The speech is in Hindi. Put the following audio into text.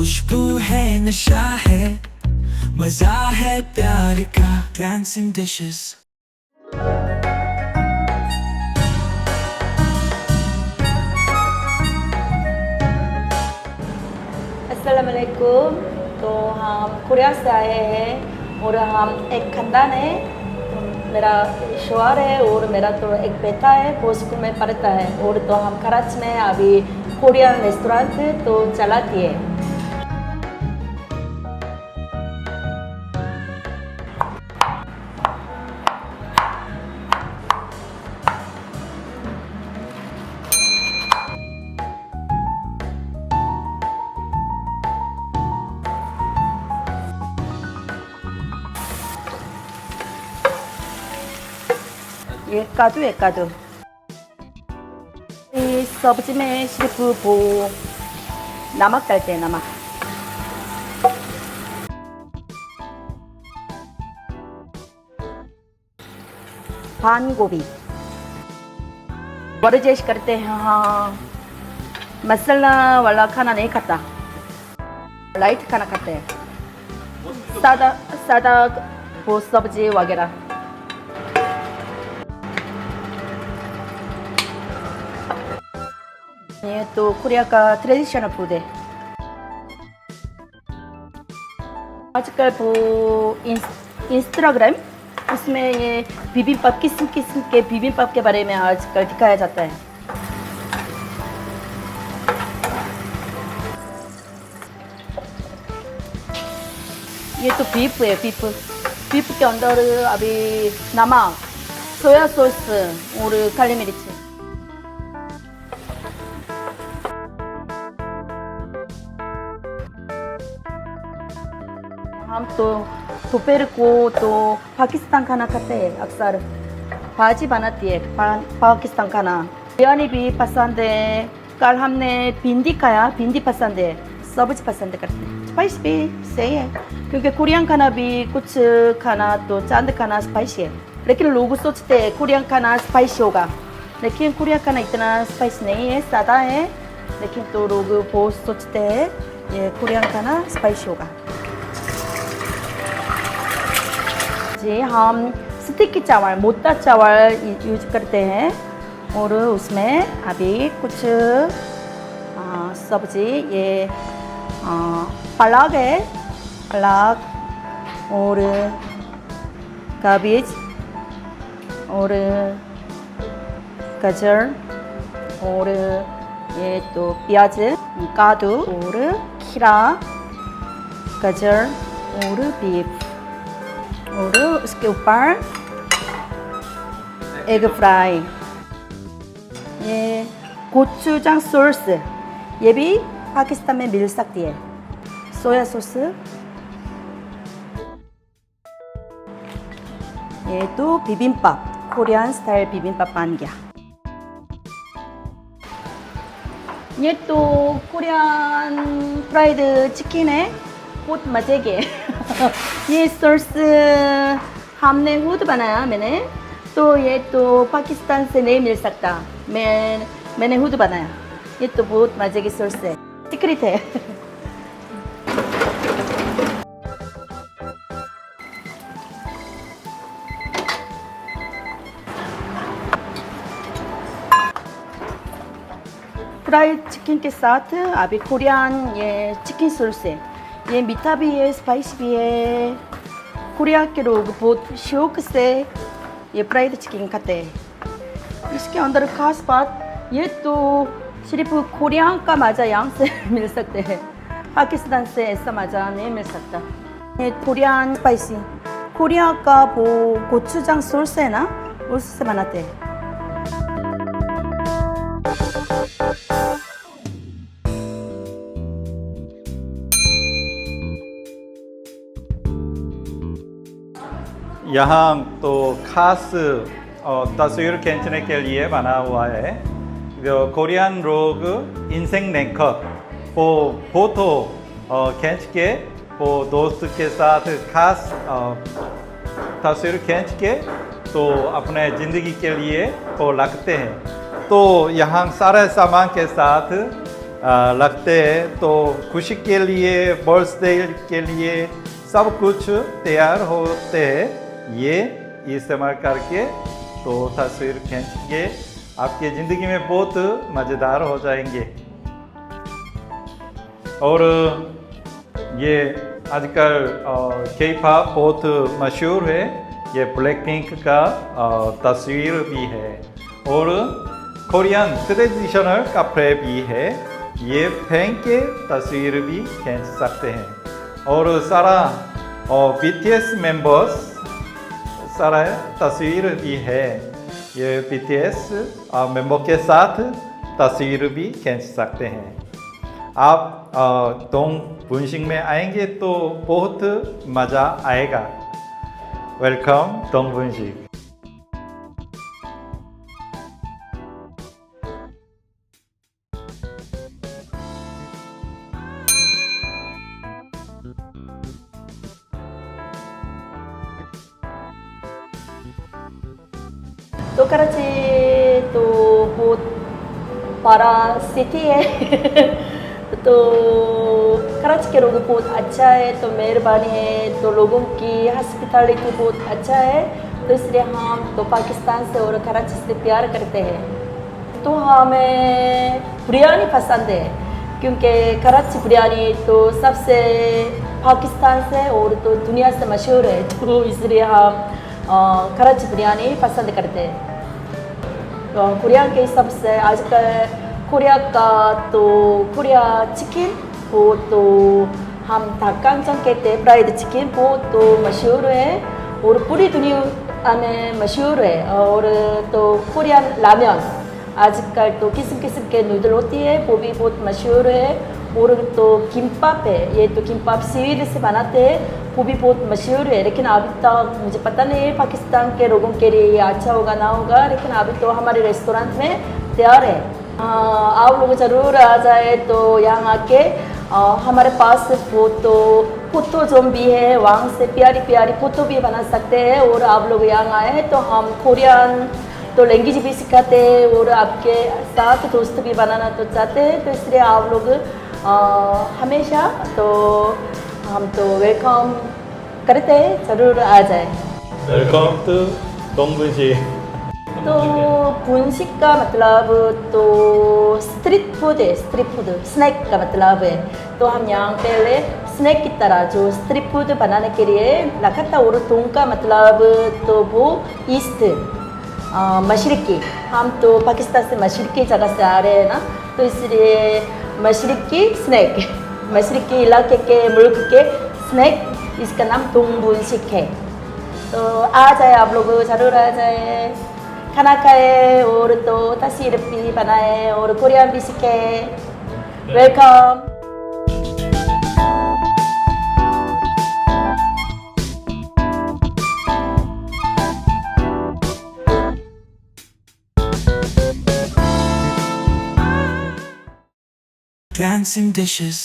खुशबू है नशा है मजा है प्यार का dancing dishes अस्सलामुअलैकुम। तो हम कोरिया से आए हैं और हम एक खानदान है। मेरा शौहर है और मेरा तो एक बेटा है वो स्कूल में पढ़ता है। और तो हम कराची में अभी कोरियन रेस्टोरेंट तो चलाती है। ये काजू है काजू। इस सब्जी में सिर्फ वो नमक डालते हैं नमक। पान गोभी वर्जिश करते हैं। हाँ, मसाला वाला खाना नहीं खाता, लाइट खाना खाते हैं। सादा सादा वो सब्जी वगैरह। ये तो कोरिया का ट्रेडिशनल फूड है। आजकल वो इंस्टाग्राम उसमें ये बिबिम्बाप किस्म किस्म के बिबिम्बाप के बारे में आजकल दिखाया जाता है। ये तो बीफ है। बीफ के अंदर अभी नमक, सोया सॉस और काली मिर्च। हम तो दोपहर को तो पाकिस्तान खाना खाते हैं। अक्सर भाजी बनाती है पाकिस्तान खाना। बिरयानी भी पसंद है। कल हमने भिंडी खाया, भिंडी पसंद है। सब्जी पसंद करते हैं। स्पाइस भी सही है क्योंकि कोरियन खाना भी कुछ खाना तो चांद खाना स्पाइसी है। लेकिन लोग सोचते हैं कोरियन खाना स्पाइसी होगा, लेकिन कोरियन खाना इतना स्पाइस नहीं है, सादा है। लेकिन तो लोग बहुत सोचते हैं ये कोरियन खाना स्पाइसी होगा। जी हम स्टिकी चावल, मोटा चावल यूज करते हैं। और उसमें अभी कुछ सब्जी ये पालक है, पालक और कैबेज और गाजर और ये तो प्याज, काजू और खीरा, गाजर और बीफ और उसके ऊपर एग फ्राई। ये गोचूजांग सॉस ये भी पाकिस्तान में मिल सकती है। Soya sauce. ये तो बिबिम्बाप, कोरियन स्टाइल बिबिम्बाप बन गया। ये तो कोरियन फ्राइड चिकन है, बहुत मजे के। ये सॉस हमने खुद बनाया मैंने, तो ये तो पाकिस्तान से नहीं मिल सकता। मैंने खुद बनाया। ये तो बहुत मजे की सॉस है, सीक्रेट है। फ्राइड चिकन के साथ अभी कोरियन ये चिकन सॉस है। ये मीठा भी है, स्पाइस भी है। कोरिया के लोग बहुत शौक से ये फ्राइड चिकन खाते हैं। इसके अंदर खास बात ये तो सिर्फ कोरिया का मज़ा यहाँ से मिल सकते हैं, पाकिस्तान से ऐसा मज़ा नहीं मिल सकता। ये कोरियन स्पाइसी, कोरिया का वो गोचूजांग सॉस है ना, उससे बनाते हैं। यहाँ तो खास तस्वीर खींचने के लिए बना हुआ है। जो कोरियन लोग इंसेंग नेकर वो फोटो खींच के वो दोस्त के साथ खास तस्वीर खींच के तो अपने ज़िंदगी के लिए वो रखते हैं। तो यहाँ सारे सामान के साथ रखते हैं तो खुशी के लिए बर्थडे के लिए सब कुछ तैयार होते हैं। ये इस्तेमाल करके तो तस्वीर खींच के आपकी ज़िंदगी में बहुत मज़ेदार हो जाएंगे। और ये आजकल K-pop बहुत मशहूर है। ये ब्लैक पिंक का तस्वीर भी है और कोरियन ट्रेडिशनल कपड़े भी है। ये पहन के तस्वीर भी खींच सकते हैं और सारा BTS मेंबर्स सारा तस्वीर भी है। ये BTS मेंबर के साथ तस्वीर भी खींच सकते हैं। आप डोंग분식 में आएंगे तो बहुत मज़ा आएगा। वेलकम डोंग분식। तो कराची तो बहुत बड़ा सिटी है तो कराची के लोग बहुत अच्छा है, तो मेहरबानी है, तो लोगों की हॉस्पिटैलिटी बहुत अच्छा है, तो इसलिए हम तो पाकिस्तान से और कराची से प्यार करते हैं। तो हमें बिरयानी पसंद है क्योंकि कराची बिरयानी तो सबसे पाकिस्तान से और तो दुनिया से मशहूर है, तो इसलिए हम कराची बिरयानी पसंद करते हैं। तो कोरिया के हिसाब से आजकल कोरिया का तो कोरिया चिकन वो तो हम 닭강정 कहते हैं, फ्राइड चिकन वो तो मशहूर है और पूरी दुनिया में मशहूर है। और तो कोरियन रामेन आजकल तो किस्म किस्म के नूडल होती है, वो भी बहुत मशहूर है। और तो किम्पाप है, ये तो किम्पाप सीवीड से बनाते हैं, वो भी बहुत मशहूर है। लेकिन अभी तक मुझे पता नहीं है पाकिस्तान के लोगों के लिए ये अच्छा होगा ना होगा, लेकिन अभी तो हमारे रेस्टोरेंट में तैयार है। आप लोग ज़रूर आ जाए तो यहाँ आके हमारे पास फोटो जोन भी है, वहाँ से प्यारी प्यारी फोटो भी बना सकते हैं। और आप लोग यहाँ आए तो हम कोरियन तो लैंग्वेज भी सिखाते हैं और आपके साथ दोस्त भी बनाना तो चाहते हैं, तो इसलिए आप लोग हमेशा तो हम तो वेलकम करते हैं, ज़रूर आ जाए। वेलकम टू डोंग분식। तो 분식 का मतलब तो स्ट्रीट फूड है, स्ट्रीट फूड स्नैक का मतलब है। तो हम यहाँ पहले स्नैक की तरह जो स्ट्रीट फूड बनाने के लिए रखा था। और तुम का मतलब तो वो ईस्ट मशरक़ी, हम तो पाकिस्तान से मशरक़ी जगह से आ रहे हैं ना, तो इसलिए मशरक़ी स्नैक, मशरक़ी इलाके के मुल्क के स्नैक, इसका नाम डोंग분식 है। तो आ जाए आप लोग, ज़रूर आ जाए, खाना खाए और तो तस्वीर भी बनाए और कोरियन भी सीखे। वेलकम। Dancing dishes.